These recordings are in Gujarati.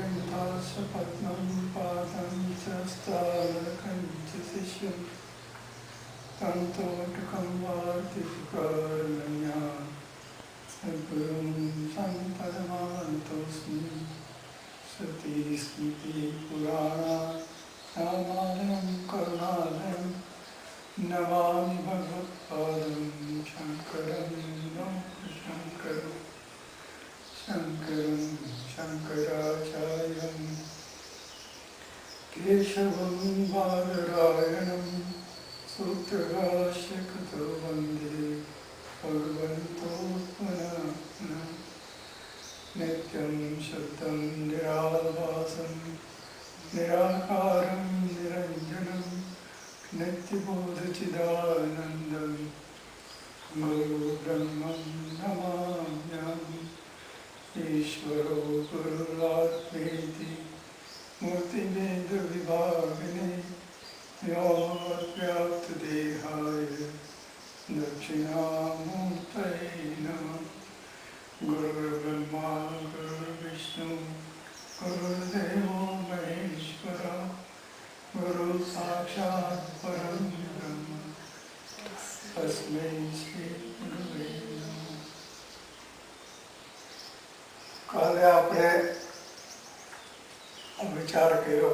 पद्मं पादं च स्थानकं च शिष्यं तन्तोटकं वातिकर्णया सद्गुरुं सम्पदमान्तोऽस्मि श्रुतिस्मृतिपुराणानामालयं करुणालयं नमामि भगवत्पादं शङ्करं लोकशङ्करम् शङ्करं शङ्कराचार्यं केशवं बादरायणं सूत्रभाष्यकृतो वन्दे भगवन्तो पुनः पुनः नित्यं शुद्धं निराभासं निराकारं निरञ्जनं नित्यबोधचिदानन्दं गुरुब्रह्मं नमाम्यहम् ईश्वरो गुरुरात्मेति मूर्तिभेदविभागिने व्योमवद्व्याप्तदेहाय दक्षिणामूर्तये नमः। गुरुर्ब्रह्मा गुरुर्विष्णु गुरुर्देवो महेश्वरः गुरुः साक्षात् परं ब्रह्म तस्मै श्री गुरुवे नमः। काले आपणे विचार कर्यो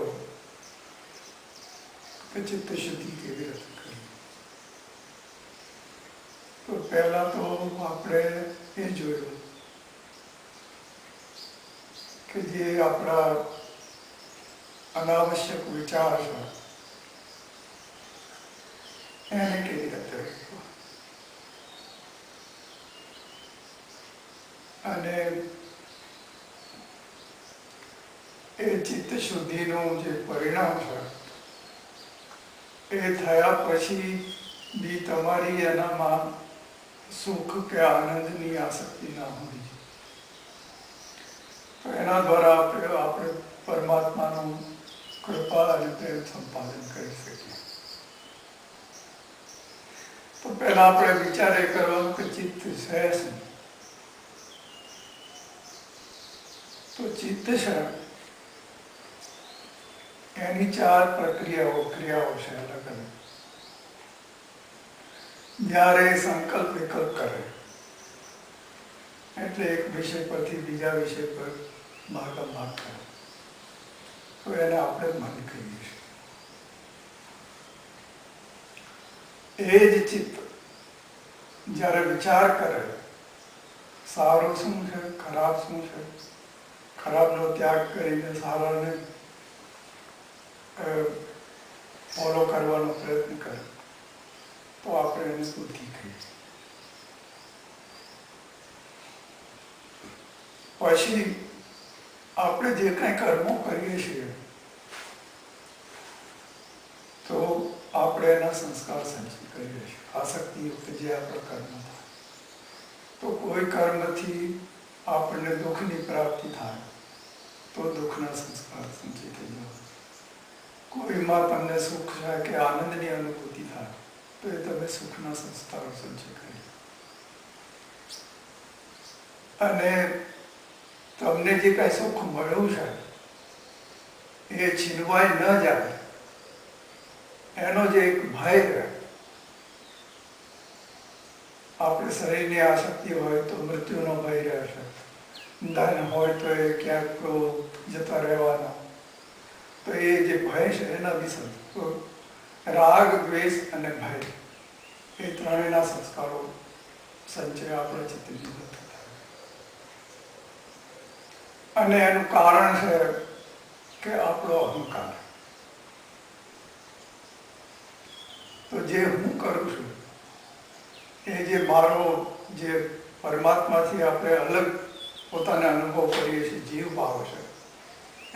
कि चित्त शुद्धि केवी रीते करवी। तो पहला तो आपणे ए जोयुं कि जे आपणा अनावश्यक विचार छे एने केवी रीते रोकवा अने ए चित्त शुद्धिનું જે પરિણામ છે એ થયા પછી બી તમારી એનામાં સુખ કે આનંદની આસક્તિ ના હોવી જોઈએ. તો એના દ્વારા આપણે પરમાત્માનું કૃપા અને પ્રેમ સંપાદન કરી શકીએ. તો પહેલા આપણે વિચાર એ કરવાનો કે ચિત્ત છે શું. તો ચિત્ત છે એની ચાર પ્રક્રિયાઓ ક્રિયાઓ છે અલગ અલગ. જ્યારે સંકલ્પ વિકલ્પ કરે એટલે એક વિષય પરથી બીજા વિષય પર ભાગાભાગ કરે તો એને આપણે મન કહીએ છીએ. એ જ ચિત્ત જ્યારે વિચાર કરે સારું શું છે ખરાબ શું છે, ખરાબનો ત્યાગ કરીને સારાને ફોલો કરવાનો પ્રયત્ન કરે તો આપણે એને બુદ્ધિ કહીએ. પછી આપણે જે કંઈ કર્મો કરીએ છીએ તો આપણે એના સંસ્કાર સંચિત કરીએ છીએ. આસક્તિયુક્ત જે આપણા કર્મ થાય તો કોઈ કર્મથી આપણને દુઃખની પ્રાપ્તિ થાય તો દુઃખના સંસ્કાર સંચિત થઈ જાય. કોઈમાં તમને સુખ છે કે આનંદની અનુભૂતિ થાય તો એ તમે સુખના સંસ્કારો સંચય કરી. અને તમને જે કાંઈ સુખ મળ્યું છે એ છીનવાઈ ન જાય એનો જે એક ભય રહે. આપણે શરીરની આસક્તિ હોય તો મૃત્યુનો ભય રહેશે, ધન હોય તો એ ક્યાંક જતા રહેવાના. તો એ જે ભય છે એના વિશે રાગ દ્વેષ અને ભય એ ત્રણેયના સંસ્કારો સંચય આપણા ચિત્તની અંદર થતા. અને એનું કારણ છે કે આપણો અહંકાર. તો જે હું કરું છું એ જે મારો જે પરમાત્માથી આપણે અલગ પોતાને અનુભવ કરીએ છીએ જીવ ભાવ છે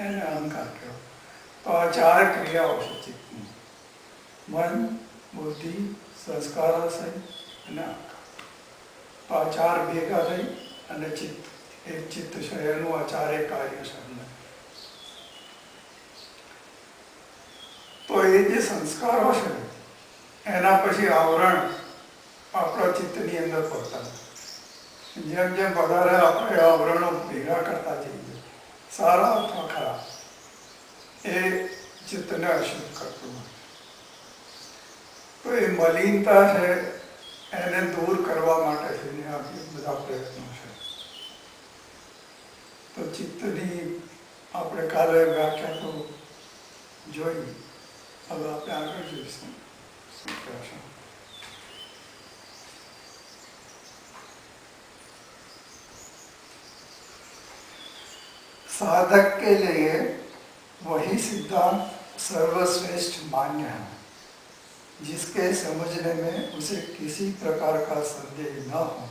એને અહંકાર કહેવાય. તો આ ચાર ક્રિયાઓ છે ચિત્તની: મન, બુદ્ધિ, સંસ્કારાશય અને અહંકાર. તો આ ચાર ભેગા થઈ અને ચિત્ત એક ચિત્ત છે એનું આ ચારે કાર્ય છે. તો એ જે સંસ્કારો છે એના પછી આવરણ આપણા ચિત્તની અંદર પડતા. જેમ જેમ વધારે આપણે આવરણો ભેગા કરતા જઈએ સારા અથવા ખરા એ ચિત્તને અશુદ્ધ કરતું હોય. તો એ મલિનતા છે એને દૂર કરવા માટે થઈને આ બધા પ્રયત્નો છે. તો ચિત્તની આપણે કાલે વ્યાખ્યા તો જોઈ, હવે આપણે આગળ જોઈશું શું કહેશે. साधक के लिए वही सिद्धांत सर्वश्रेष्ठ मान्य है जिसके समझने में उसे किसी प्रकार का संदेह न हो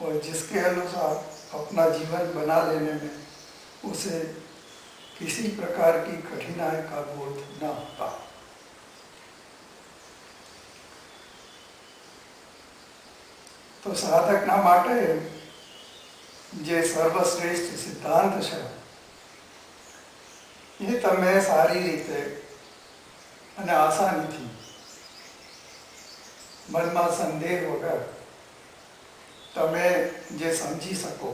और जिसके अनुसार अपना जीवन बना लेने में उसे किसी प्रकार की कठिनाई का बोध न होता. तो साधकना માટે જે સર્વશ્રેષ્ઠ સિદ્ધાંત છે એ તમે સારી રીતે અને આસાનીથી મનમાં સંદેહ વગર તમે જે સમજી શકો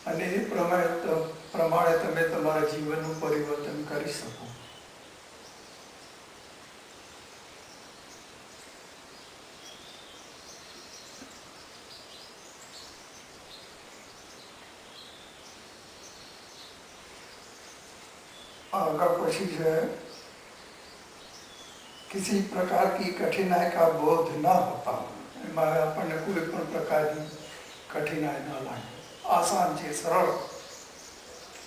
અને એ પ્રમાણે તમે તમારા જીવનનું પરિવર્તન કરી શકો. आगे पछी है किसी प्रकार की कठिनाई का बोध न होता. अपने कोई प्रकार की कठिनाई न लागे, आसान है, सरल.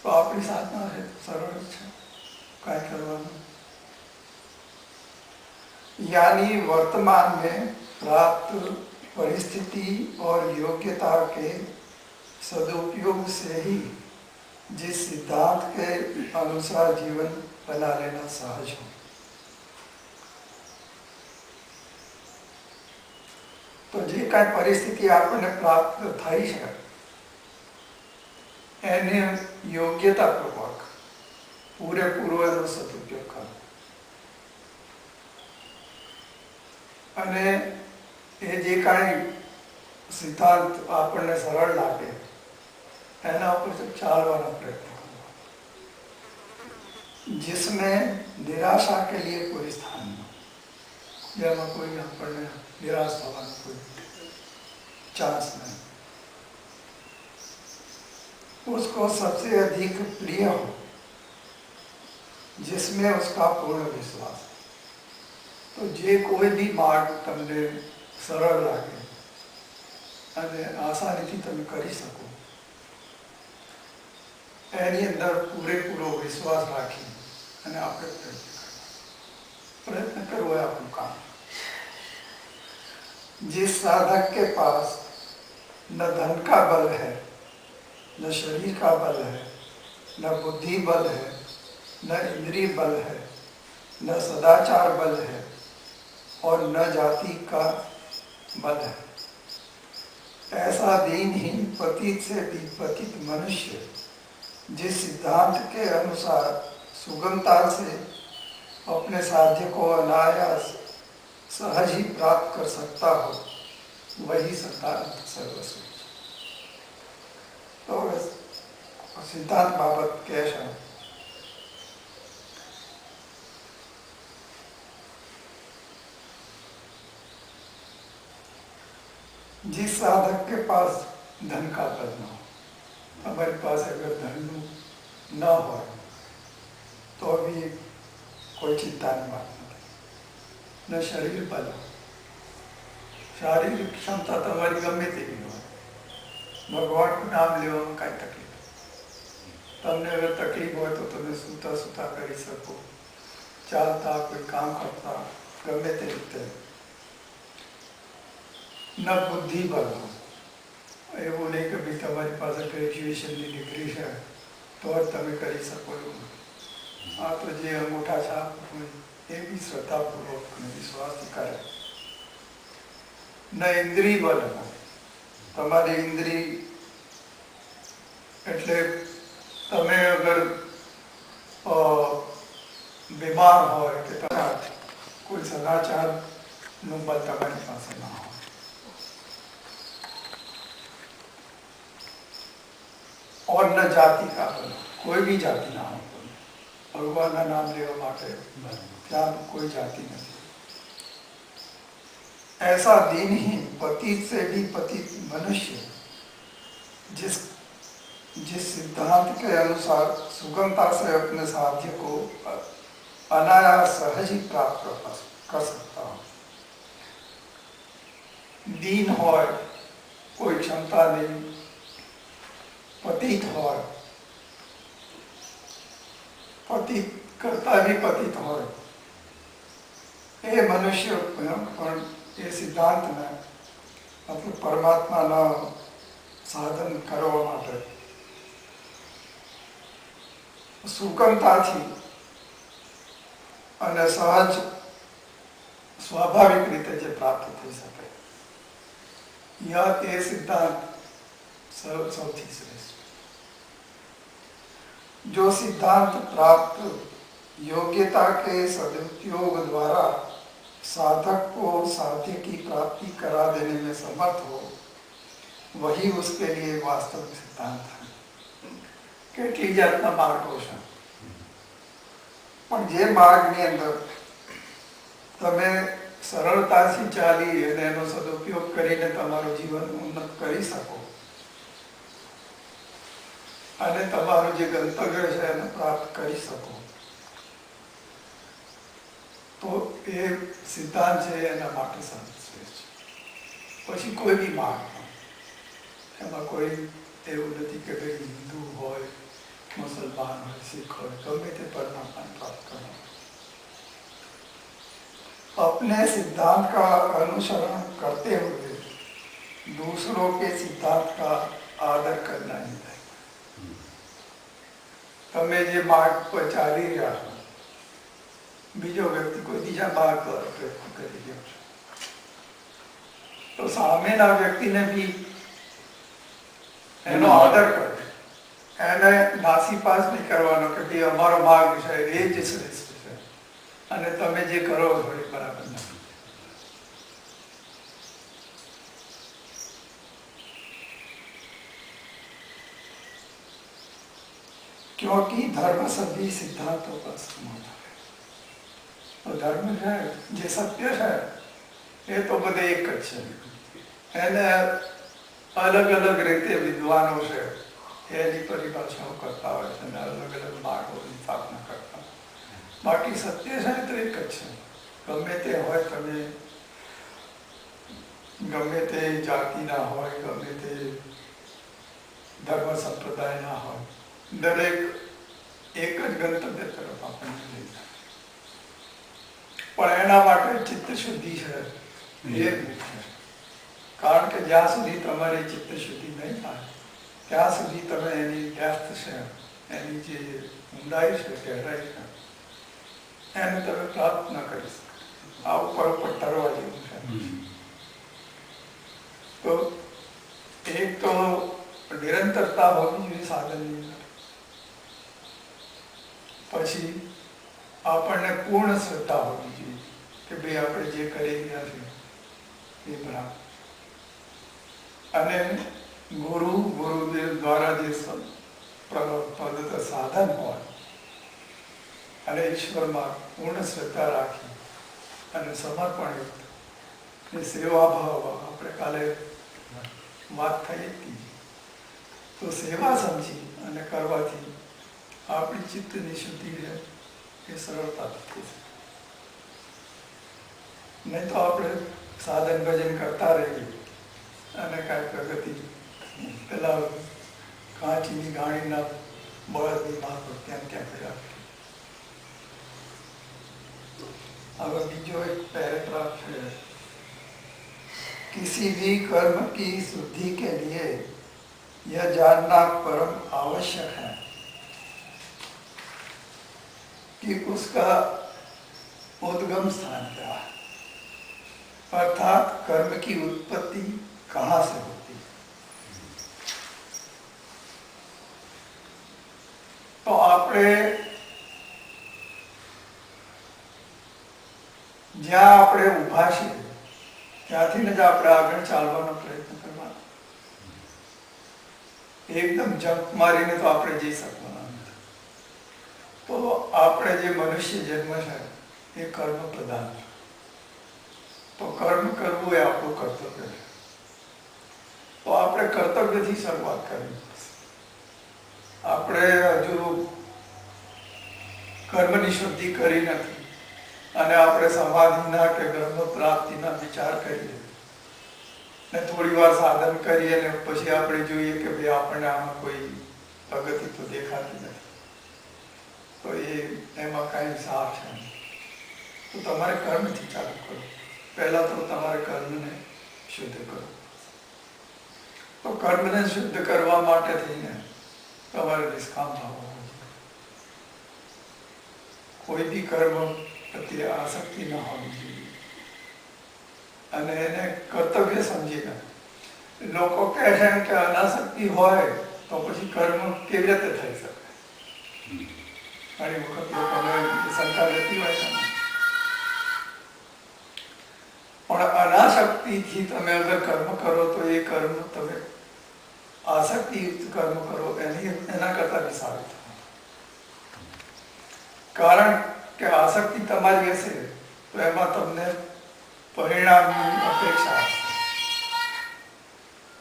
तो अपनी साधना है सरल है, क्या करवाना. यानी वर्तमान में प्राप्त परिस्थिति और योग्यता के सदुपयोग से ही जिस सिद्धांत के अनुसार जीवन बना लेना सहज हो. तो जे कई परिस्थिति आपने प्राप्त थई है एने योग्यतापूर्वक पूरेपूरो एनो सदुपयोग करो અને એ જે કાંઈ સિદ્ધાંત આપણને સરળ લાગે એના ઉપર ચાલવાનો પ્રયત્ન કરો, जिसमें निराशा के लिए कोई स्थान न, જેમાં કોઈ આપણને નિરાશ થવાનો કોઈ ચાન્સ नहीं. उसको सबसे अधिक प्रिय हो जिसमें उसका पूर्ण विश्वास. तो जे कोई भी मार्ग तमने सरल लागे અને આસાનીથી તમે કરી શકો એની અંદર પૂરેપૂરો વિશ્વાસ રાખી અને આપણે પ્રયત્ન કરવો है આપણું કામ. जिस साधक के पास न धन का बल है, न शरीर का बल है, न बुद्धि बल है, न इंद्रिय बल है, न सदाचार बल है और न जाति का बल है, ऐसा दीनहीन पतित से भी पतित मनुष्य जिस सिद्धांत के अनुसार सुगमता से अपने साध्य को अनायास सहज ही प्राप्त कर सकता हो वही सिद्धांत सर्वश्रेष्ठ. तो सिद्धांत बाबत कैसा जिस साधक के पास धन का बल न हो, हमारे पास अगर धन न हो तो भी कोई चिंता नहीं बात नहीं. न शरीर बल हो, शारीरिक क्षमता તમારી ગમે તેવી હોય, ભગવાનનું નામ લેવામાં કાંઈ તકલીફ. તમને અગર તકલીફ હોય તો તમે સૂતા સૂતા કરી શકો, ચાલતા કોઈ કામ કરતા ગમે તે રીતે. ન બુદ્ધિ બલ हो, એવું નહીં કે ભાઈ તમારી પાસે ગ્રેજ્યુએશનની ડિગ્રી છે તો જ તમે કરી શકો એવું. આ તો જે અંગૂઠા છાપ હોય એ બી શ્રદ્ધાપૂર્વક અને વિશ્વાસથી કરે. ન ઇન્દ્રિય બલ हो, તમારી ઇન્દ્રિય એટલે તમે અગર બીમાર હોય કે કોઈ સદાચારનું બલ તમારી પાસે ના હોય. और न जाति का बनो, कोई भी जाति ना हो, भगवान का नाम लेवा माटे ત્યાં कोई जाति नहीं। ऐसा दीनहीन पतित से भी पतित मनुष्य जिस सिद्धांत के अनुसार सुगमता से अपने साध्य को अनायास सहज ही प्राप्त कर सकता हो। दीन होय, कोई क्षमता नहीं, पतित होय, पतित करता भी पतित होय, ये मनुष्य पण ये सिद्धांत ने मतलब परमात्मा ना साधन करवा माटे सुगमताथी અને સહજ સ્વાભાવિક રીતે જે પ્રાપ્ત થઈ શકે, એ સિદ્ધાંત સૌથી શ્રેષ્ઠ। जो सिद्धांत प्राप्त योग्यता के सदुपयोग द्वारा साधक को साध्य की प्राप्ति करा देने में समर्थ हो, वही उसके लिए वास्तविक सिद्धांत है। કેટલી જાતના માર્ગો છે, પણ જે માર્ગની અંદર તમે સરળતાથી ચાલી અને એનો સદુપયોગ કરીને તમારું જીવન ઉન્નત કરી શકો અને તમારું જે ગંતવ્ય છે એને પ્રાપ્ત કરી શકો, તો એ સિદ્ધાંત છે એના માટે શ્રેષ્ઠ છે। પછી કોઈ બી માર્ગ, એમાં કોઈ એવું નથી કે ભાઈ હિન્દુ હોય, मुसलमान हो, सिख हो, गमे ते परमात्मा प्राप्त करना। अपने सिद्धांत का अनुसरण करते हुए दूसरों के सिद्धांत का आदर करना ही है। तमे जे मार्ग पर चाली रह्या छो, बीजो व्यक्ति कोई बीजा मार्ग पर प्रयत्न करी रह्यो छे, तो सामेना व्यक्ति ने भी एनो आदर करे, એને નાસીપાસ નહીં કરવાનો કે ભાઈ અમારો માર્ગ છે એ જ શ્રેષ્ઠ છે અને તમે જે કરો છો એ બરાબર નથી। क्योंकि धर्म सभी सिद्धांतों का समूह है। तो धर्म है जे सत्य है ये तो बधे एक ज छे, एने अलग अलग रीते विद्वानों से એની પરિભાષાઓ કરતા હોય છે અને અલગ અલગ માર્ગોની સ્થાપના કરતા, બાકી સત્ય છે તો એક જ છે। ગમે તે હોય, તમે ગમે તે જાતિના હોય, ગમે તે ધર્મ સંપ્રદાયના હોય, દરેક એક જ ગંતવ્ય તરફ આપણને લઈ જાય, પણ એના માટે ચિત્ત શુદ્ધિ છે એ મુખ્ય છે। કારણ કે જ્યાં સુધી તમારી ચિત્ત શુદ્ધિ નહીં થાય ત્યાં સુધી તમે એની ડેપ્થ છે, એની જે ઊંડાઈ છે, ગહેરાઈ છે, એને તમે પ્રાપ્ત ન કરી શકો। આ ઉપર ઉપર તરવા જેવું છે। તો એક તો નિરંતરતા હોવી જોઈએ સાધનની અંદર, પછી આપણને પૂર્ણ શ્રદ્ધા હોવી જોઈએ કે ભાઈ આપણે જે કરી રહ્યા છીએ એ બરાબર, અને ગુરુદેવ દ્વારા જે પ્રદત્ત સાધન હોય અને ઈશ્વરમાં પૂર્ણ શ્રદ્ધા રાખી અને સમર્પણયુક્ત એ સેવાભાવ, આપણે કાલે વાત થઈ હતી, તો સેવા સમજી અને કરવાથી આપણી ચિત્તની શુદ્ધિ છે એ સરળતાથી થઈ શકે। નહીં તો આપણે સાધન ભજન કરતા રહીએ અને કાંઈ પ્રગતિ પેલા કાંચીની ગાણીના બળદની માફક ત્યાં ક્યાં કર્યા। હવે બીજો એક પેરેગ્રાફ છે, किसी भी कर्म की शुद्धि के लिए यह जानना परम आवश्यक है कि उसका उद्गम स्थान क्या है, अर्थात कर्म की उत्पत्ति कहाँ से होती है। तो આપણે જ્યાં આપણે ઊભા છીએ ત્યાંથી જ આપણે આગળ ચાલવાનો પ્રયત્ન કરવાનો। એકદમ જંપ મારીને તો આપણે જઈ શકવાના નથી. તો આપણે જે મનુષ્ય જન્મ છે એ કર્મ પ્રધાન છે. તો કર્મ કરવું એ આપણું કર્તવ્ય છે. તો આપણે કર્તવ્યથી શરૂઆત કરવી પડશે. આપણે હજુ કર્મની શુદ્ધિ કરી નથી અને આપણે સમાધિના કે બ્રહ્મ પ્રાપ્તિના વિચાર કરીએ ને થોડી વાર સાધન કરીએ ને પછી આપણે જોઈએ કે ભાઈ આપણને આમાં કોઈ પ્રગતિ તો દેખાતી નથી, તો એમાં કાંઈ સાર છે નહીં. તો તમારે કર્મથી ચાલુ કરો. પહેલા તો તમારે કર્મને શુદ્ધ કરો. તો કર્મને શુદ્ધ કરવા માટે થઈને તમારે નિષ્કામ ભાવ હોવો જોઈએ. કોઈ બી કર્મ પ્રત્યે આસક્તિ ન હોવી જોઈએ અને એને કર્તવ્ય સમજીને. લોકો કહે છે કે અનાસક્તિ હોય તો પછી કર્મ કેવી રીતે થઈ શકે? ઘણી વખત લોકોને શંકા રહેતી હોય છે. પણ અનાસક્તિથી તમે અગર કર્મ કરો તો એ કર્મ તમે આસક્તિયુક્ત કર્મ કરો એના કરતા બી સારું થાય. કારણ કે આસક્તિ તમારી હશે તો એમાં તમને પરિણામની અપેક્ષા હશે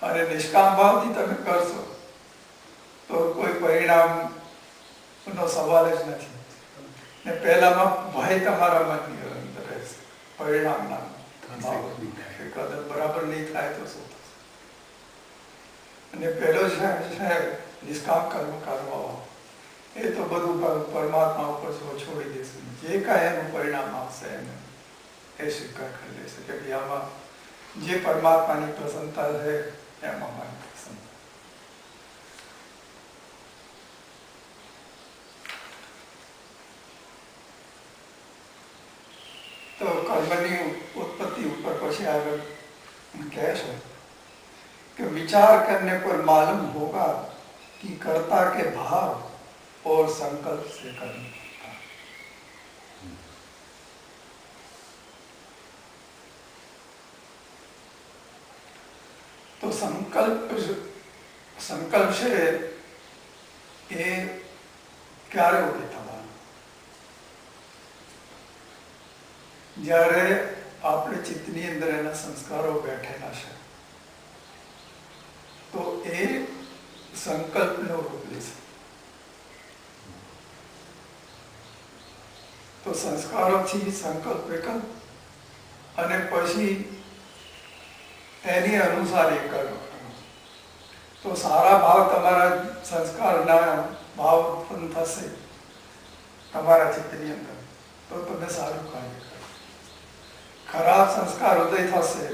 અને નિષ્કામ ભાવથી તમે કરશો તો કોઈ પરિણામનો સવાલ જ નથી. ને પહેલામાં ભય તમારા મનની અંદર રહેશે પરિણામના કદમ બરાબર નહીં થાય તો શું થશે. અને પહેલો છે નિષ્કામ કર્મ કરવા એ તો બધું પરમાત્મા ઉપર છોડી દેશે. જે કાંઈ એનું પરિણામ આવશે એને એ સ્વીકાર કરી લેશે કે ભાઈ આમાં જે પરમાત્માની પ્રસન્નતા છે એમાં મારી પ્રસન્નતા. તો કર્મની उत्पत्ति ઉપર પછી આગળ કહે છે कि विचार करने पर मालूम होगा कि कर्ता के भाव और संकल्प से कर्म होता है. तो संकल्प से ये क्यारे उठे थवाना જ્યારે આપણે ચિત્તની અંદર એના સંસ્કારો બેઠેલા છે તો એ સંકલ્પનો રૂપ લેશે. તો સંસ્કારોથી સંકલ્પ વિકલ્પ અને પછી એની અનુસાર એ કર્મ. તો સારા ભાવ તમારા સંસ્કારના ભાવ ઉત્પન્ન થશે તમારા ચિત્તની અંદર તો તમે સારું કાર્ય કરો. ખરાબ સંસ્કાર ઉદય થશે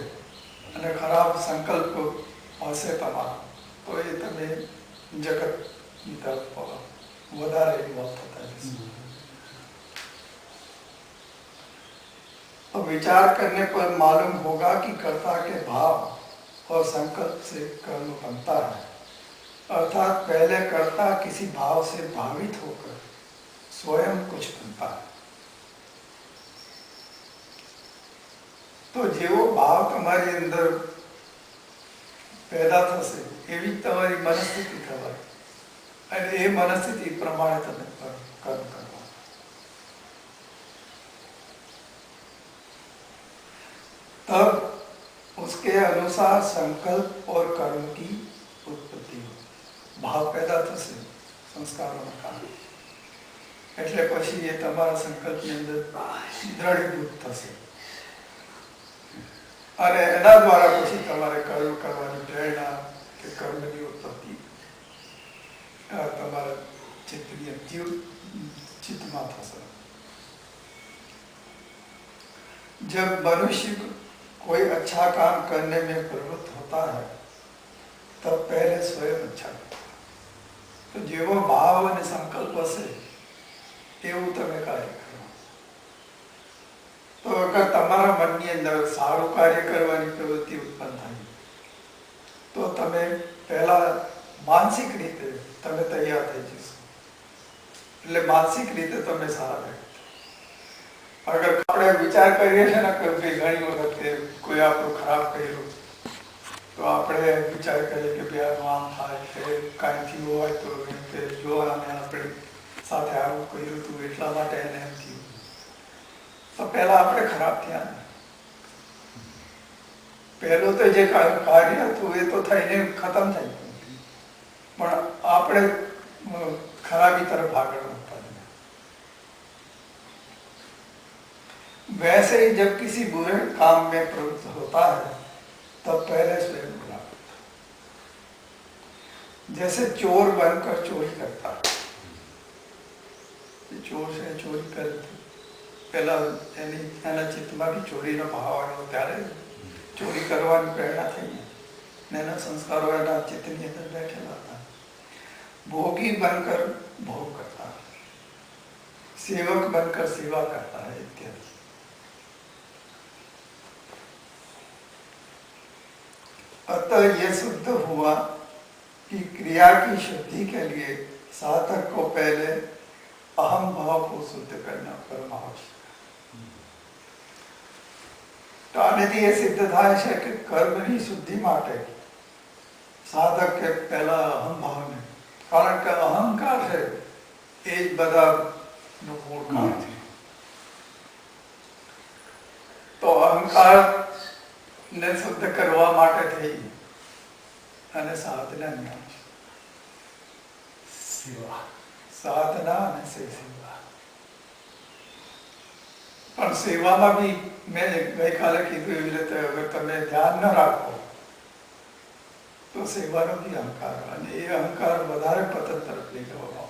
અને ખરાબ સંકલ્પ હશે તમારા તો એ તમે જગતની તરફ વધારે ઇન્વોલ્વ થતા જશે. तो विचार करने पर मालूम होगा कि कर्ता के भाव और संकल्प से कर्म बनता है. अर्थात पहले कर्ता किसी भाव से भावित होकर स्वयं कुछ बनता है. तो જેવો ભાવ તમારી અંદર પેદા થશે એવી તમારી મનસ્થિતિ થવાય અને એ મનસ્થિતિ પ્રમાણે તમે કર્મ કરવા. तब उसके अनुसार संकल्प और कर्म की उत्पत्ति हो. भाव पैदा થશે સંસ્કારોના કારણે એટલે પછી એ તમારા સંકલ્પની અંદર દ્રઢીભૂત થશે અને એના દ્વારા પછી તમારે કર્મ કરવાની પ્રેરણા કે કર્મની ઉત્પત્તિ તમારા चित्तમાં થશે. जब मनुष्य कोई अच्छा काम करने में प्रवृत्त होता है तब पहले स्वयं अच्छा करता है. तो जेवो भाव અને સંકલ્પ હશે એવું તમે કાર્ય કરો. તો અગર તમારા મનની અંદર સારું કાર્ય કરવાની પ્રવૃત્તિ ઉત્પન્ન થાય તો તમે પહેલા માનસિક રીતે તમે તૈયાર થઈ જશો. એટલે માનસિક રીતે તમે સારા રહેશો. अगर આપણે વિચાર કરીએ છે ને કે ઘણી વખત કોઈ આપણું ખરાબ કર્યું તો આપણે વિચાર કરીએ કે ભાઈ આમ થાય કે કાંઈ થયું હોય તો એમ કે જો આને આપણે સાથે આવું કર્યું હતું એટલા માટે એને એમ થયું, તો પહેલા આપણે ખરાબ થયા ને. પહેલું તો જે કાર્ય હતું એ તો થઈને ખતમ થઈ ગયું, પણ આપણે खराबी तरफ आगे बढ़ता है. वैसे ही जब किसी बुरे काम में प्रवृत्त होता है तब पहले स्वयं बुरा होता है. जैसे चोर बनकर चोरी करता है, चोर से चोरी कर पहला एना चित्तમાં બી ચોરીનો ભાવ આવ્યો ત્યારે ચોરી કરવાની પ્રેરણા થઈ ને એના સંસ્કારો એના ચિત્તની અંદર બેઠેલા હતા. भोगी बनकर भोग करता है, सेवक बनकर सेवा करता है इत्यादि. अतः यह सिद्ध हुआ कि क्रिया की शुद्धि के लिए साधक को पहले अहम भाव को शुद्ध करना परम आवश्यक है. तो आनेથી એ સિદ્ધ થાય છે કે કર્મની શુદ્ધિ માટે સાધક કે પહેલા અહમ ભાવને, કારણ કે અહંકાર છે એ જ બધાનું મૂળ કારણ છે. તો અહંકારને શુદ્ધ કરવા માટે થઈ અને સાધના જ્ઞાન છે, સેવા, સાધના અને સેવા. પણ સેવામાં બી મેં ગઈકાલે કીધું એવી રીતે અગર તમે ધ્યાન ન રાખો तो सेवानो भी अहंकार, અને એ અહંકાર વધારે પતન તરફ લઈ જવામાં.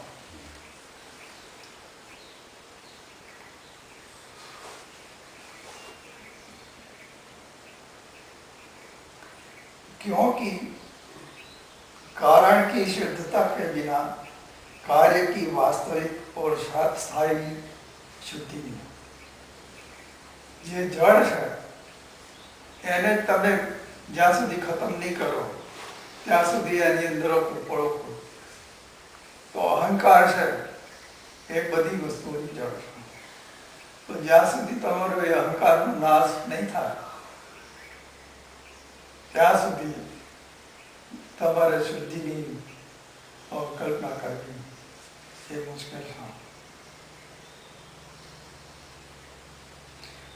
क्योंकि कारण की शुद्धता के बिना कार्य की वास्तविक और स्थायी शुद्धि नहीं. ये जड़ है એને તમે જ્યાં સુધી ખતમ નહીં કરો ત્યાં સુધી એની અંદર પડો. તો અહંકાર છે એ બધી વસ્તુઓની જળ છે. તો જ્યાં સુધી તમારો એ અહંકારનો નાશ નહીં થાય ત્યાં સુધી તમારે શુદ્ધિની કલ્પના કરવી એ મુશ્કેલ છે.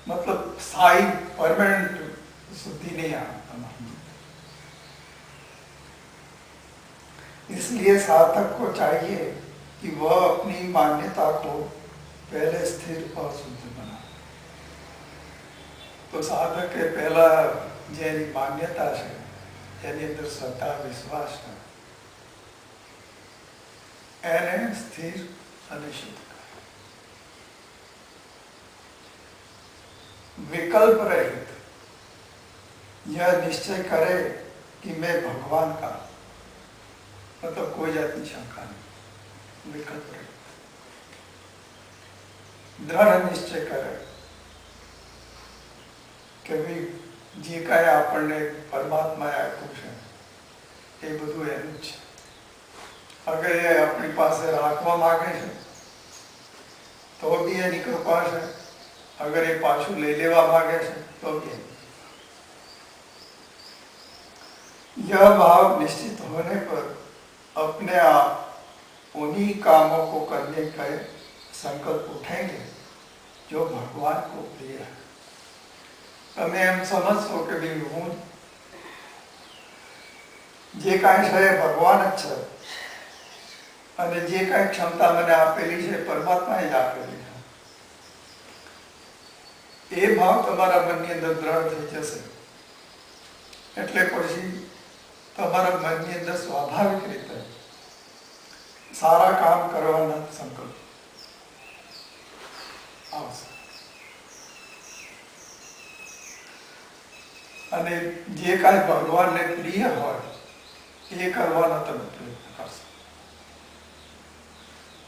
मतलब स्थायी परमानेंट शुद्धि नहीं आना. इसलिए साधक को चाहिए कि वह अपनी मान्यता को पहले स्थिर और शुद्ध बनाए. तो साधक के पहला जेनी मान्यता है, जेनी अंदर श्रद्धा विश्वास है, एने स्थिर અને શુદ્ધ કરે. विकल्प रहित यह निश्चय करे कि मैं भगवान का, मतलब कोई जाति शंका नहीं, विकल्प रहित दृढ़ निश्चय करे કે ભાઈ જે કાંઈ આપણને પરમાત્માએ આપ્યું છે એ બધું એનું જ છે. અગર એ આપણી પાસે રાખવા માંગે છે તો બી એની કૃપા છે, अगर ये पाछू ले लेवा मांगे तो भी. यह भाव निश्चित होने पर अपने आप उन्हीं कामों को करने का संकल्प उठेंगे जो भगवान को प्रिय है. તમે એમ સમજશો કે ભાઈ હું જે કાંઈ છે એ ભગવાન જ છે અને જે કાંઈ ક્ષમતા મને આપેલી છે પરમાત્માએ જ આપેલી છે. એ ભાવ તમારા મનની અંદર દ્રઢ થઈ જશે એટલે પછી તમારા મનની અંદર સ્વાભાવિક રીતે સારા કામ કરવાના સંકલ્પ આવશે. અને જે કાંઈ ભગવાનને પ્રિય હોય એ કરવાનો તમે પ્રયત્ન કરશો.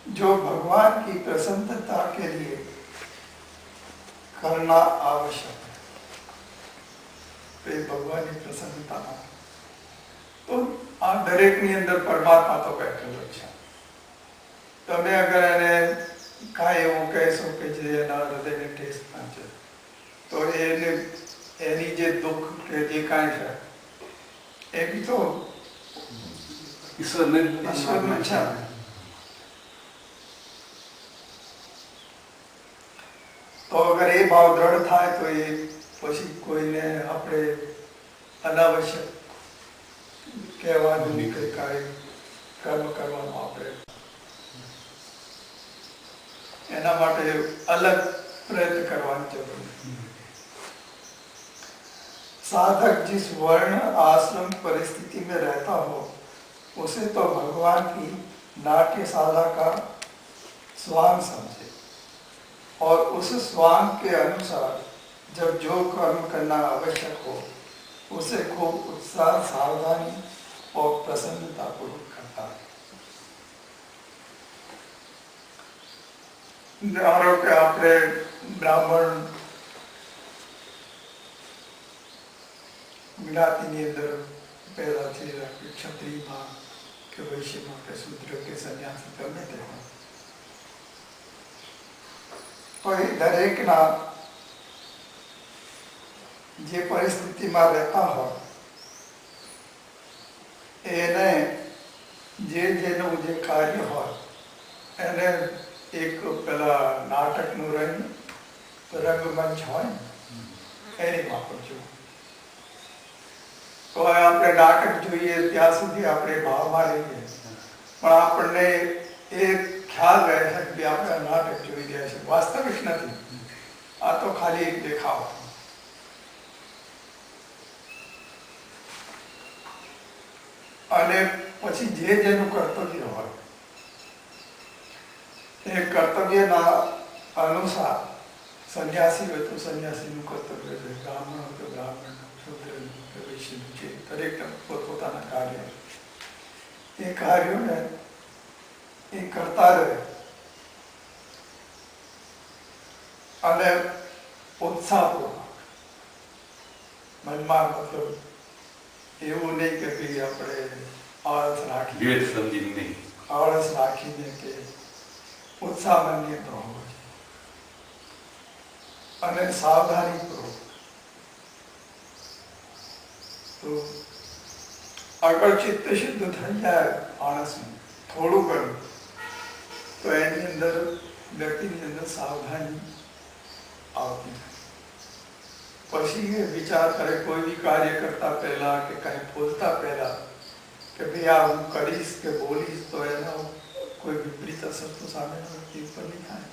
जो भगवान की प्रसन्नता के लिए करना आवश्यक है, तो भगवान की प्रसन्नता तो आ दरेकनी अंदर परमात्मा तो बैठेलो છે. તમે અગર એને કાંઈ એવું કહેશો કે જે એના હૃદયને ઠેસ પહોંચે તો એને એની જે દુઃખ કે જે કાંઈ છે એ બી તો ઈશ્વરનું છે. તો અગર એ ભાવ દ્રઢ થાય તો એ પછી કોઈને આપણે અનાવશ્યક કહેવાનું કે કાંઈ કર્મ કરવાનું આપણે એના માટે અલગ प्रयत्न करवानी जरूरी. साधक जिस वर्ण आश्रम परिस्थिति में रहता हो उसे तो भगवान की नाट्यशाला का स्वांग समझे और उस स्वांग के अनुसार जब जो कर्म करना आवश्यक हो उसे खूब उत्साह सावधानी और प्रसन्नता पूर्वक करता है. ધારો કે આપણે બ્રાહ્મણ જ્ઞાતિની અંદર પહેલાથી ક્ષત્રિયમાં કે વૈશ્યમાં કે શૂદ્ર કે સંન્યાસી ગમે તે હોય તો એ દરેકના જે પરિસ્થિતિમાં રહેતા હોય એને જેનું જે કાર્ય હોય એને એક પેલા નાટકનું રંગમંચ હોય એની વાપર જો તો આપણે નાટક જોઈએ ત્યાં સુધી આપણે ભાવમાં રહીએ પણ આપણને એ ખ્યાલ રહે છે કે આપણે નાટક જોઈ રહ્યા છે, વાસ્તવિક નથી, આ તો ખાલી એક દેખાવ. અને પછી જેનું કર્તવ્ય હોય એ કર્તવ્યના અનુસાર સંન્યાસી હોય તો સંન્યાસીનું કર્તવ્ય છે, બ્રાહ્મણ હોય તો બ્રાહ્મણનું, શૂદ્રનું કે વૈશ્યનું છે, દરેકના પોતપોતાના કાર્ય એ કાર્યોને એ કરતા રહે અને ઉત્સાહપૂર્વક મનમાં મતલબ એવું નહીં કે ભાઈ આપણે આળસ રાખીને કે ઉત્સાહમાન્ય હોવો જોઈએ અને સાવધાનીપૂર્વક. તો આગળ ચિત્ત શુદ્ધ થઈ જાય માણસનું થોડું ઘણું તો એની અંદર વ્યક્તિની અંદર સાવધાની આવતી પછી એ વિચાર કરે કોઈ બી કાર્ય કરતા પહેલા કે કંઈ બોલતા પહેલા કે ભાઈ આ હું કરીશ કે બોલીશ તો એનો કોઈ વિપરીત અસર તો સામેના વ્યક્તિ ઉપર નહીં થાય.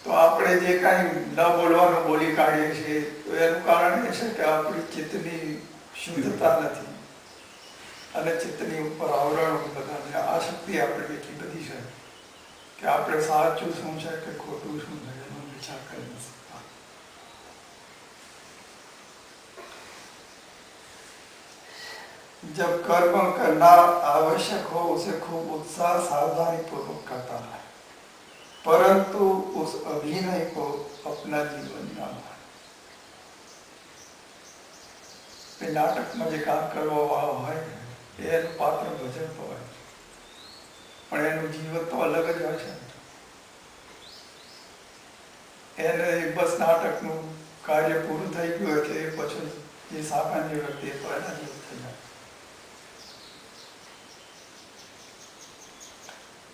તો આપણે જે કાંઈ ન બોલવાનું બોલી કાઢીએ છીએ તો એનું કારણ એ છે કે આપણી ચિત્તની શુદ્ધતા નથી અને ચિત્તની ઉપર આવરણો બધાને આ શક્તિ આપણે એટલી બધી છે કે આપણે સાચું શું છે કે ખોટું શું છે એનો વિચાર કરી નથી શકતા. जब कर्म करना आवश्यक हो उसे खूब उत्साह सावधानी पूर्वक करता है परंतु उस अभिनय को अपना जीवन ना माने. नाटक में जो काम करवा वाला હોય એનું પાત્ર ભજવતો હોય પણ એનું જીવન તો અલગ જ હોય છે. એને બસ નાટકનું કાર્ય પૂરું થઈ ગયું એટલે એ પછી જે સામાન્ય વ્યક્તિ તો એના જેવું થઈ જાય.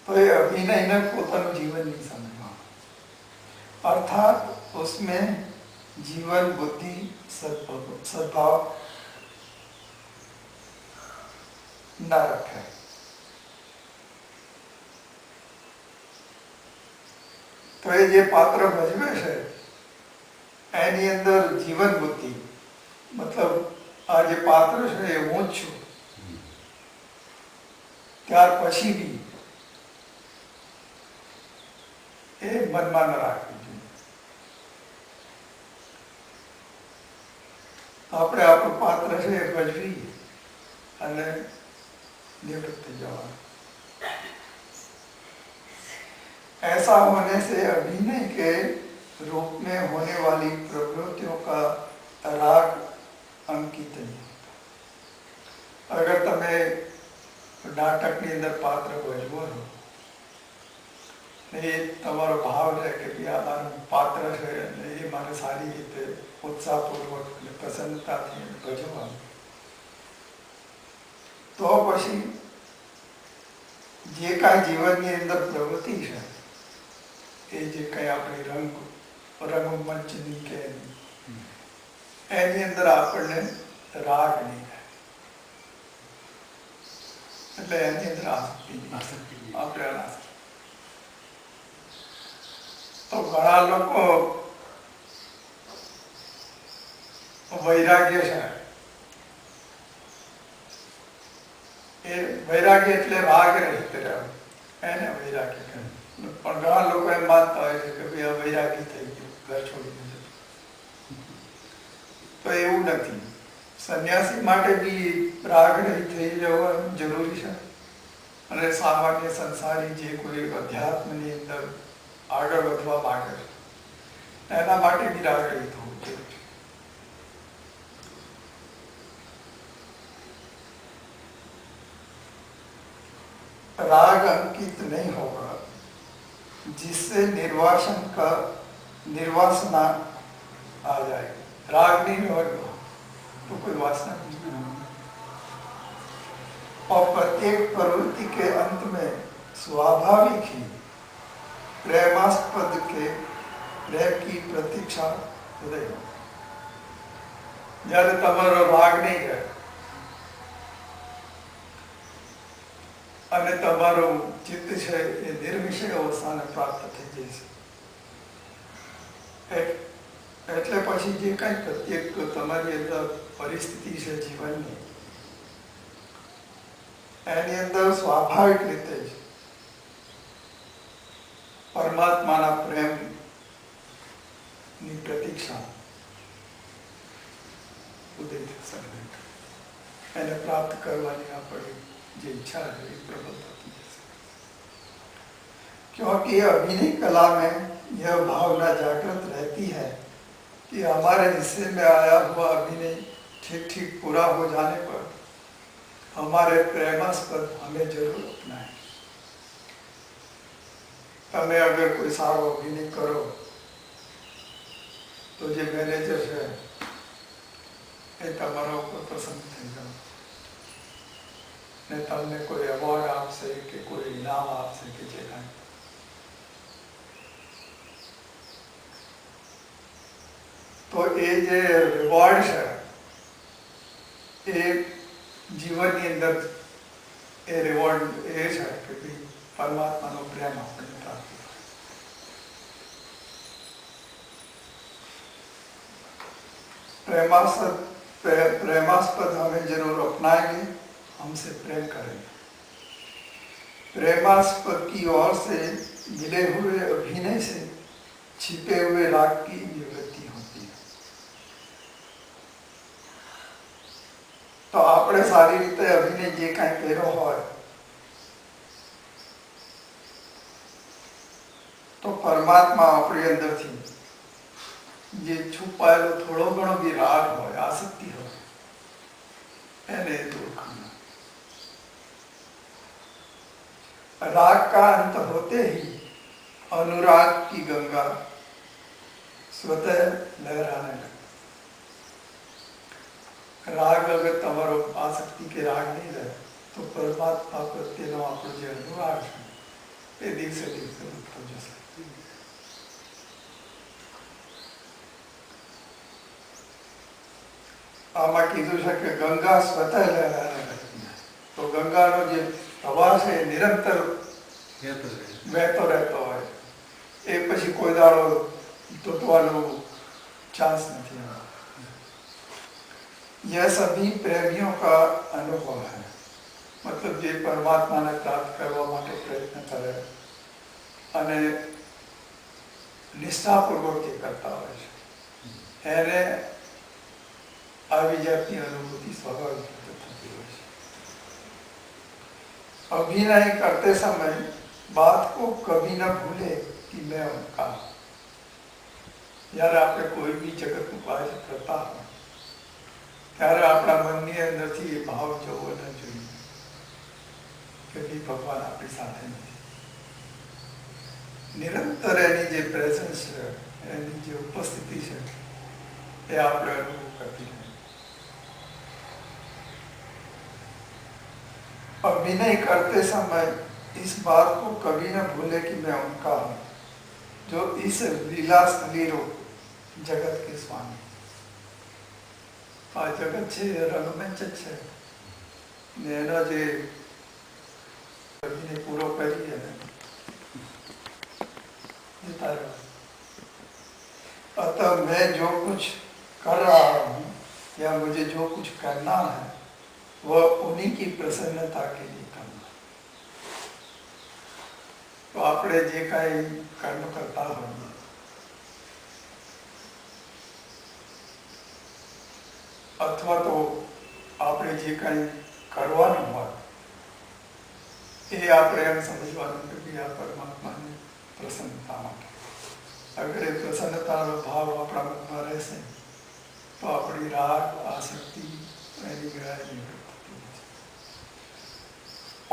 तो ये अभिनय ने पोतानु जीवन नहीं समझना अर्थात उसमें जीवन बुद्धि सद्भाव न रखे. तो ये जे पात्र भजवे છે એની અંદર જીવન બુદ્ધિ મતલબ આ જે પાત્ર છે એ હું જ છું ત્યાર પછી બી એ મનમાં ન રાખવું જોઈએ. આપણે આપણું પાત્ર છે એ ભજવી અને નિવૃત્ત થઈ જવાનું. ऐसा होने से अभिनय के रूप में होने वाली प्रवृत्तियों का राग अंकित नहीं होता. अगर તમે નાટકની અંદર પાત્ર ભજવો છો એ તમારો ભાવ છે કે ભાઈ આ મારું પાત્ર છે અને એ મારે સારી રીતે ઉત્સાહપૂર્વક અને પ્રસન્નતાથી ભજવવાનું તો પછી જે કાંઈ જીવનની અંદર પ્રવૃત્તિ છે, એ જે કંઈ આપણી રંગમંચની કે એની અંદર આપણને રાગ નહીં થાય, એટલે એની અંદર આસક્તિ આપણે અનાસક્તિ. તો ઘણા લોકો વૈરાગ્ય છે, એ વૈરાગ્ય એટલે રાગ રહિત રહેવું, એને વૈરાગ્ય કહે. પણ ઘણા લોકો એમ માનતા હોય છે કે ભાઈ વૈરાગી થઈ ગયું, ઘર છોડી દીધું. તો એવું નથી. સંન્યાસી માટે બી રાગ રહિત થઈ જવું જરૂરી છે, અને સામાન્ય સંસારી જે કોઈ અધ્યાત્મની અંદર આગળ વધવા માંગે છે એના માટે બી રાગ રહિત હોવું જરૂરી છે. राग अंकित नहीं होगा जिससे निर्वासना आ जाएगी. राग नहीं होगा तो कोई वासना नहीं होगी. और प्रत्येक प्रवृत्ति के अंत में स्वाभाविक ही प्रेमास्पद के प्रेम की प्रतीक्षा हृदय. જ્યારે તમારો રાગ નહીં રહે અને તમારું ચિત્ત છે એ નિર્વિષય અવસ્થાને પ્રાપ્ત થઈ જાય છે, એટલે પછી જે કાંઈ પ્રત્યેક તમારી અંદર પરિસ્થિતિ છે જીવનની, એની અંદર સ્વાભાવિક રીતે જ પરમાત્માના પ્રેમની પ્રતીક્ષા ઉદય થશે. એને પ્રાપ્ત કરવાની આપણી જે इच्छा है एक प्रबल होती है, क्योंकि अभिनय कला में यह भावना जागृत रहती है कि हमारे हिस्से में आया हुआ अभिनय ठीक ठीक पूरा हो जाने पर हमारे प्रेमास्पद हमें जरूर अपनाए. તમે અગર કોઈ સારો અભિનય કરો તો જે મેનેજર છે એ તમારા ઉપર પસંદ થઈ જાય ને તમને કોઈ એવોર્ડ આપશે કે કોઈ ઇનામ આપશે કે જે કાંઈ. તો એ જે રિવોર્ડ છે એ જીવનની અંદર એ રિવોર્ડ એ છે કે ભાઈ પરમાત્માનો પ્રેમ આપણને પ્રાપ્ત થાય. प्रेमास्पद हमें जरूर अपनाएंगे, हमसे प्रेम करेंगे. प्रेमास्पद की ओर से मिले हुए अभिनय से छिपे हुए राग की निवृत्ति होती है. तो આપણે સારી રીતે અભિનય જે કાંઈ કર્યો હોય તો પરમાત્મા આપણી અંદરથી જે છુપાયેલો થોડો ઘણો બી રાગ હોય, આસક્તિ હોય, એને दूर करना. राग का अंत होते ही अनुराग की गंगा स्वतः लहराने लगती. राग अगर તમારો આસક્તિ કે રાગ નહીં રહે તો પરમાત્મા પ્રત્યેનો આપણો જે અનુરાગ છે એ દિવસે દિવસે વધતો જશે. આમાં કીધું છે કે ગંગા સ્વતઃ લહેરાને લગતી. તો ગંગાનો જે પ્રવાહ છે એ નિરંતર વહેતો રહેતો હોય, એ પછી કોઈ દાડો તૂટવાનો ચાન્સ નથી. यह सभी प्रेमियों का अनुभव है. मतलब જે પરમાત્માને પ્રાપ્ત કરવા માટે પ્રયત્ન કરે અને નિષ્ઠાપૂર્વક જે કરતા હોય છે એને આવી જાતની અનુભૂતિ સ્વાભાવિક રીતે થતી હોય છે. अभिनय करते समय बात को कभी न भूले कि मैं उनका. જ્યારે આપણે કોઈ બી જગતનું કાર્ય કરતા હોય ત્યારે આપણા મનની અંદરથી એ ભાવ જવો ન જોઈએ કે ભગવાન આપણી સાથે નથી. નિરંતર એની જે પ્રેઝન્સ છે, એની જે ઉપસ્થિતિ છે એ આપણે અનુભવ કરતી રહે. अभिनय करते समय इस बात को कभी न भूले कि मैं उनका हूँ, जो इस लीला स्थली रो जगत के स्वामी। आ जगत છે રંગમંચ જ છે ને એનો જે અભિનય પૂરો કરીએ ને જતા રહો। अतः मैं जो कुछ कर रहा हूँ या मुझे जो कुछ करना है वह उन्हीं की प्रसन्नता के लिए करना। तो આપણે જે કાંઈ કર્મ કરતા હોઈએ અથવા તો આપણે જે કાંઈ કરવાનું હોય એ આપણે એમ સમજવાનું કે આ પરમાત્માની પ્રસન્નતા માટે। अगर ये प्रसन्नता भाव अपना मन में रहसे तो अपनी राग आसक्ति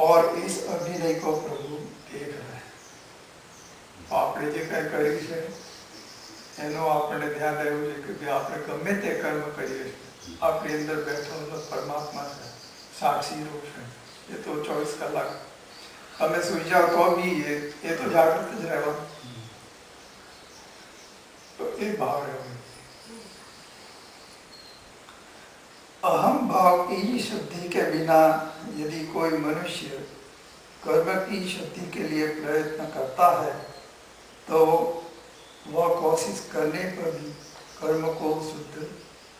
और इस अभिनय को प्रभु देख रहे हैं। तो आपने जो कई करी है एनो आपने ध्यान देवु है कि आपने गमे ते कर्म करिए आपके अंदर बैठो परमात्मा है, साक्षी रूप है। ये तो 24 कलाक हमें सुई जाओ तो भी ये तो जागृत ज रहेगा। तो ये भाव है। अहम भाव की शुद्धि के बिना यदि कोई मनुष्य कर्म की शुद्धि के लिए प्रयत्न करता है तो वह कोशिश करने पर भी कर्म को शुद्ध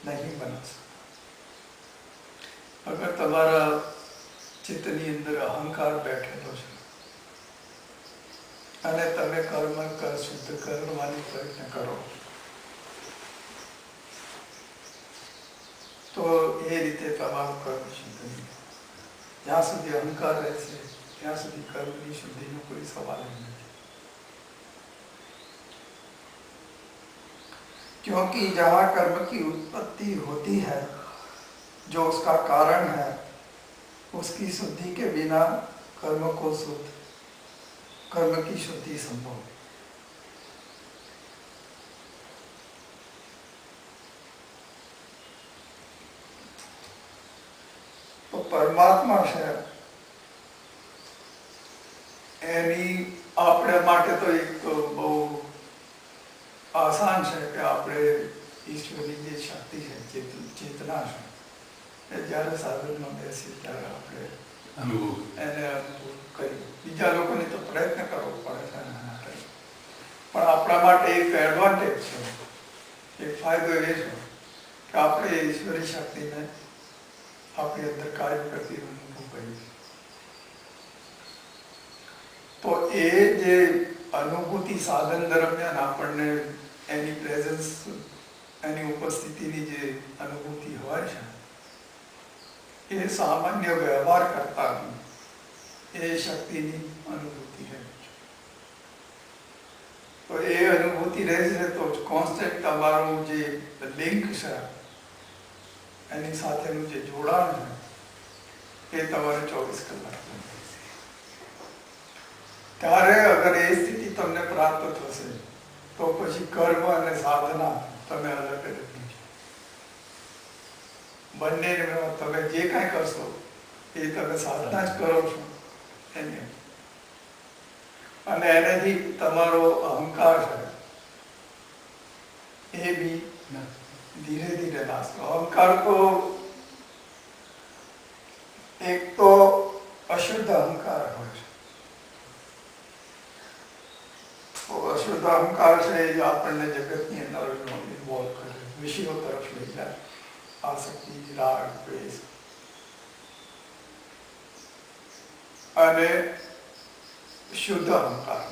नहीं बना सकता। अगर तुम्हारा चित्तनी अंदर अहंकार बैठेलो है અને તમે કર્મ કર શુદ્ધ કરવાનો પ્રયત્ન કરો તો એ રીતે તમારું કર્મ શુદ્ધ નહીં। જ્યાં સુધી અહંકાર રહેશે ત્યાં સુધી કર્મની શુદ્ધિનો કોઈ સવાલ નથી। क्योंकि जहाँ कर्म की उत्पत्ति होती है जो उसका कारण है उसकी शुद्धि के बिना कर्म को शुद्ध कर्म की शुद्धि संभव। तो परमात्मा છે એની આપણે માટે તો એક બહુ આસાન છે કે આપણે ઈશ્વરની જે શક્તિ છે ચેતના છે એ જ્યારે સાધનમાં બેસી ત્યારે આપણે એને અનુભવ કરી। બીજા લોકોને તો પ્રયત્ન કરવો પડે છે એના માટે, પણ આપણા માટે એક એડવાન્ટેજ છે, એક ફાયદો એ છે કે આપણે ઈશ્વરી શક્તિને આપણી અંદર કાર્ય કરતી અનુભવ કરીએ। તો એ જે અનુભૂતિ સાધન દરમિયાન આપણને એની પ્રેઝન્સ એની ઉપસ્થિતિની જે અનુભૂતિ હોય છે એ સામાન્ય વ્યવહાર કરતા એ શક્તિની અનુભૂતિ રહે। તો એ અનુભૂતિ રહેશે તો કોન્સ્ટન્ટ તમારું જે લિંક છે એની સાથેનું જે જોડાણ છે એ તમારે 24 કલાક ત્યારે અગર એ સ્થિતિ તમને પ્રાપ્ત થશે તો પછી કર્મ અને સાધના તમે અલગ જ નહીં। બંને તમે જે કાંઈ કરશો એ તમે સાધના જ કરો છો એને, અને એનાથી તમારો અહંકાર છે એ બી ધીરે ધીરે નાશ। અહંકાર તો એક તો અશુદ્ધ અહંકાર હોય છે। અશુદ્ધ અહંકાર છે એ આપણને જગતની અંદર ઇન્વોલ્વ કરે, વિષયો તરફ લઈ જાય, આસક્તિ, રાગ, દ્વેષ। અને શુદ્ધ અહંકાર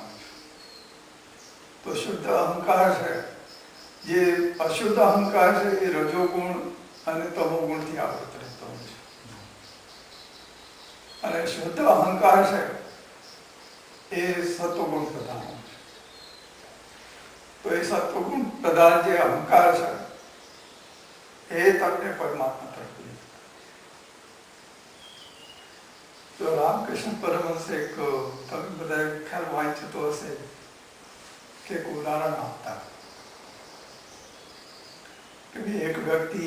તો શુદ્ધ અહંકાર છે જે અશુદ્ધ અહંકાર છે એ રજોગુણ અને તમોગુણથી આવૃત રહેતો હોય છે, અને શુદ્ધ અહંકાર છે એ સત્વગુણ પ્રધાન હોય છે। તો એ સત્વગુણ પ્રધાન જે અહંકાર છે એ તમને પરમાત્મા તરફ લઈ જાય। તો રામકૃષ્ણ પરમહંસ એક તમે બધા ખ્યાલ વાંચતો હશે કે એક ઉદાહરણ આપતા કે એક વ્યક્તિ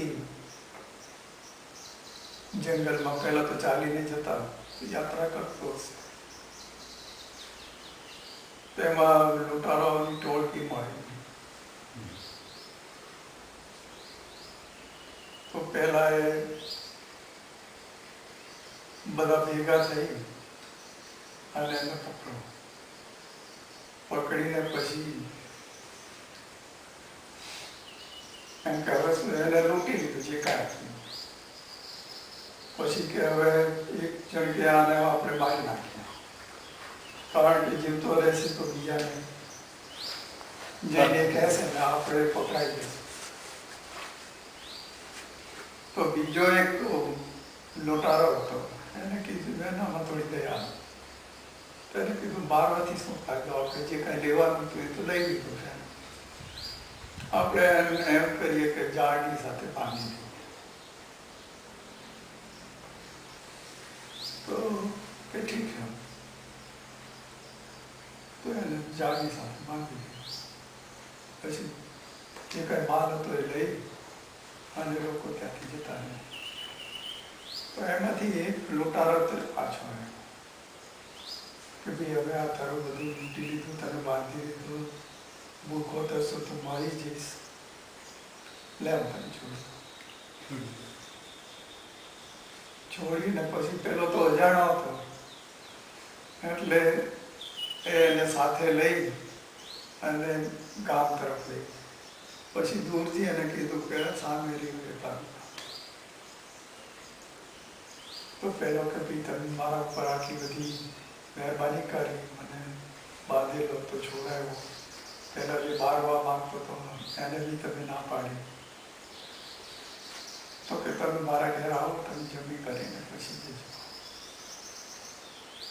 જંગલમાં પહેલા તો ચાલીને જતા યાત્રા કરતો હશે. તેમાં લૂંટારાઓની ટોળકી મળી. તો પહેલા એ બધા ભેગા થઈ અને એને પકડીને પછી એમ કે હવે એને લૂંટી લીધું જે કાંઈ. પછી કે હવે એક જણ કે આને આપણે મારી નાખ્યા, કારણ કે જીવતો રહેશે તો બીજાને જઈને કહેશે ને આપણે પકડાઈ જશે. તો બીજો એક લોટારો હતો, એને કીધું એનામાં થોડી દયા. તો એને કીધું મારવાથી શું ફાયદો, આપણે જે કાંઈ લેવાનું હતું એ તો લઈ લીધું છે, આપણે એમ કરીએ કે ઝાડની સાથે પાણી દઈએ. તો કે ઠીક છે. તો એને ઝાડની સાથે બાંધી દીધું. પછી જે કાંઈ માલ હતો એ લઈ અને લોકો ત્યાંથી જતા રહ્યા. તો એમાંથી એક લોટારો પાછો આવ્યો કે ભાઈ હવે આ તારું બધું લૂંટી લીધું, તને બાંધી લીધું, ભૂખો થશો તો મારી જઈશ, લે હું તને છોડીને પછી પેલો તો અજાણો હતો એટલે એને સાથે લઈ અને ગામ તરફ લઈ. પછી દૂરથી એને કીધું કે સામેલી વેપારી. તો પેલો કે ભાઈ તમે મારા ઉપર આટલી બધી મહેરબાની કરી, મને બાંધેલો તો છોડાયો, પેલા જે બારવા માંગતો હતો એને બી તમે ના પાડી. તો કે તમે મારા ઘરે આવો, તમે જમી કરીને પછી જજો.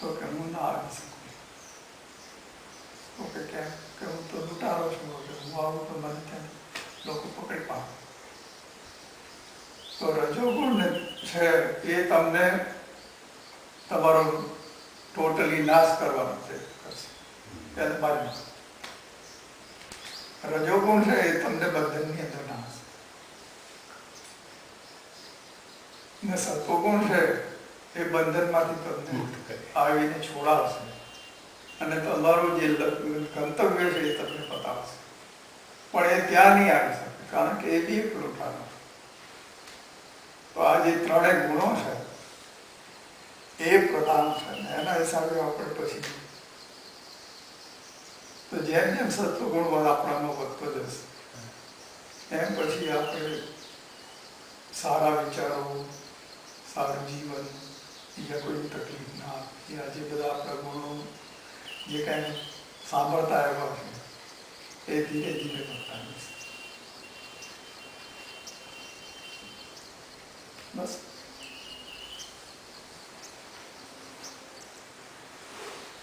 તો કે હું ના આવી શકું. તો કે કેમ? કે હું તો લૂંટારો છું, કે હું આવું તો મને ત્યાં લોકો પકડી પાડે. તો રજોગુણ છે એ તમને તમારો ટોટલી નાશ કરવાનો કરશે. એને બાજુ રજોગુણ છે એ તમને બંધનની અંદર નાશ, ને સત્વગુણ છે એ બંધનમાંથી તમને આવીને છોડાવશે અને તમારું જે ગંતવ્ય છે એ તમને બતાવશે. પણ એ ત્યાં નહીં આવી શકે, કારણ કે એ બી એક લૂંટારો. તો આ જે ત્રણેય ગુણો છે એ પ્રધાન છે, એના હિસાબે આપણે પછી તો જેમ જેમ સત્વગુણ આપણામાં વધતો જશે એમ પછી આપણે સારા વિચારો, સારું જીવન, બીજા કોઈ તકલીફ ના આવે. આ જે બધા આપણા ગુણો જે કાંઈ સાંભળતા આવ્યા છે એ ધીરે ધીરે વધતા જશે. બસ.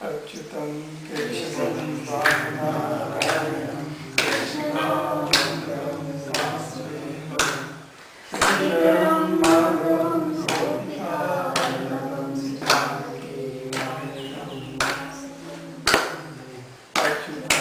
અચ્યુતમ કેશવમ વામનારાયણમ કૃષ્ણાનંદમ વાસુદેવમ માધવમ ગોપિકાનંદમ જાનકી નાયકમ. અચ્યુતમ